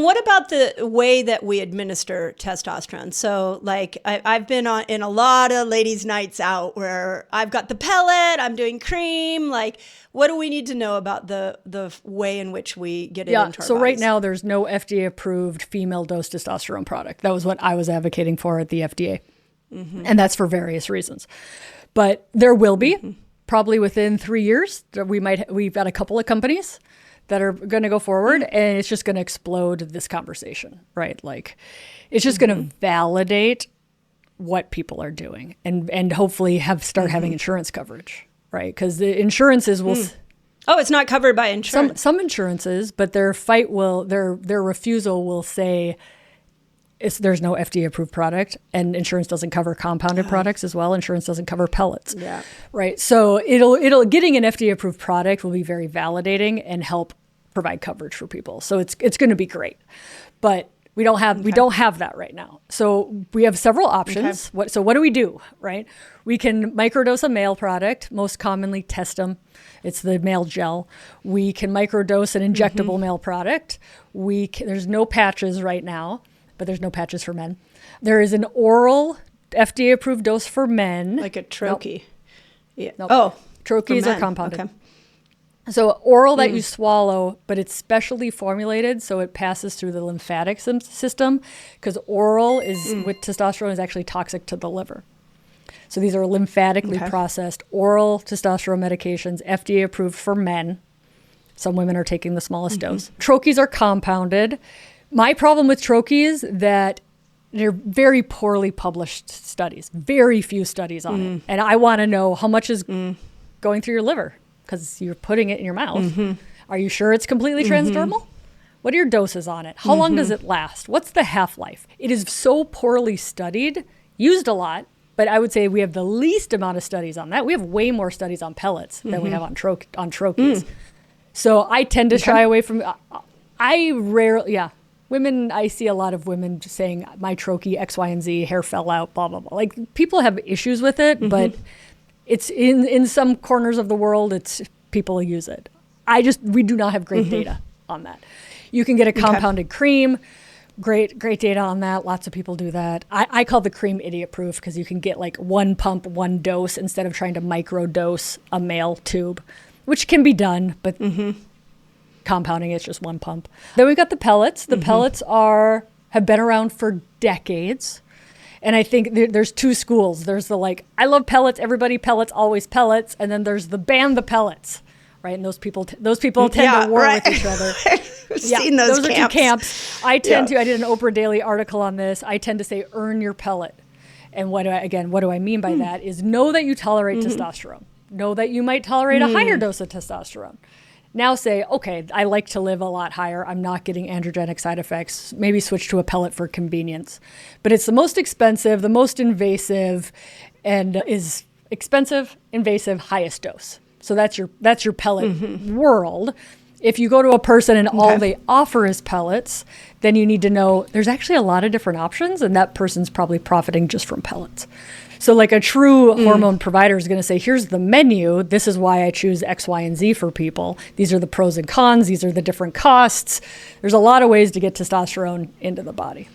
What about the way that we administer testosterone? So like I've been in a lot of ladies' nights out where I've got the pellet, I'm doing cream. Like, what do we need to know about the way in which we get it into our so bodies? right now there's no FDA approved female dose testosterone product. That was what I was advocating for at the FDA. And that's for various reasons. But there will be probably within 3 years. We've got a couple of companies that are going to go forward, and it's just going to explode this conversation, right? Like, it's just going to validate what people are doing, and hopefully start having insurance coverage, right? Because the insurances will. Oh, it's not covered by insurance. Some insurances, but their refusal will say there's no FDA approved product, and insurance doesn't cover compounded products as well. Insurance doesn't cover pellets. Yeah. Right. So it'll getting an FDA approved product will be very validating and help provide coverage for people. So it's going to be great. But we don't have that right now. So we have several options. Okay. So what do we do, right? We can microdose a male product, most commonly Testum. It's the male gel. We can microdose an injectable male product. There's no patches right now, but there's no patches for men. There is an oral FDA-approved dose for men. Like a troche. Nope. Yeah. Nope. Oh, troches are compounded. Okay. So oral that you swallow, but it's specially formulated so it passes through the lymphatic system, because oral with testosterone is actually toxic to the liver. So these are lymphatically processed oral testosterone medications, FDA approved for men. Some women are taking the smallest dose. Troches are compounded. My problem with troches that they're very poorly published studies, very few studies on it. And I want to know how much is going through your liver, because you're putting it in your mouth. Are you sure it's completely transdermal? What are your doses on it? How long does it last? What's the half-life? It is so poorly studied, used a lot, but I would say we have the least amount of studies on that. We have way more studies on pellets than we have on troches. So I tend to shy away from, women, I see a lot of women just saying, my troche, X, Y, and Z, hair fell out, blah, blah, blah. Like, people have issues with it, but it's in some corners of the world, people use it. We do not have great data on that. You can get a compounded cream, great data on that. Lots of people do that. I call the cream idiot proof, because you can get like one pump, one dose, instead of trying to microdose a male tube, which can be done, but compounding it's just one pump. Then we've got the pellets. The pellets have been around for decades. And I think there's two schools. There's the I love pellets, everybody pellets, always pellets. And then there's the ban the pellets, right? And those people tend to war with each other. I've seen those camps. Are two camps. I did an Oprah Daily article on this. I tend to say, earn your pellet. And what do I mean by that is know that you tolerate testosterone. Know that you might tolerate a higher dose of testosterone. Now say, okay, I like to live a lot higher. I'm not getting androgenic side effects. Maybe switch to a pellet for convenience. But it's the most expensive, the most invasive, and is expensive, invasive, highest dose. So that's your pellet world. If you go to a person and all they offer is pellets, then you need to know there's actually a lot of different options, and that person's probably profiting just from pellets. So like a true hormone provider is going to say, here's the menu. This is why I choose X, Y, and Z for people. These are the pros and cons. These are the different costs. There's a lot of ways to get testosterone into the body.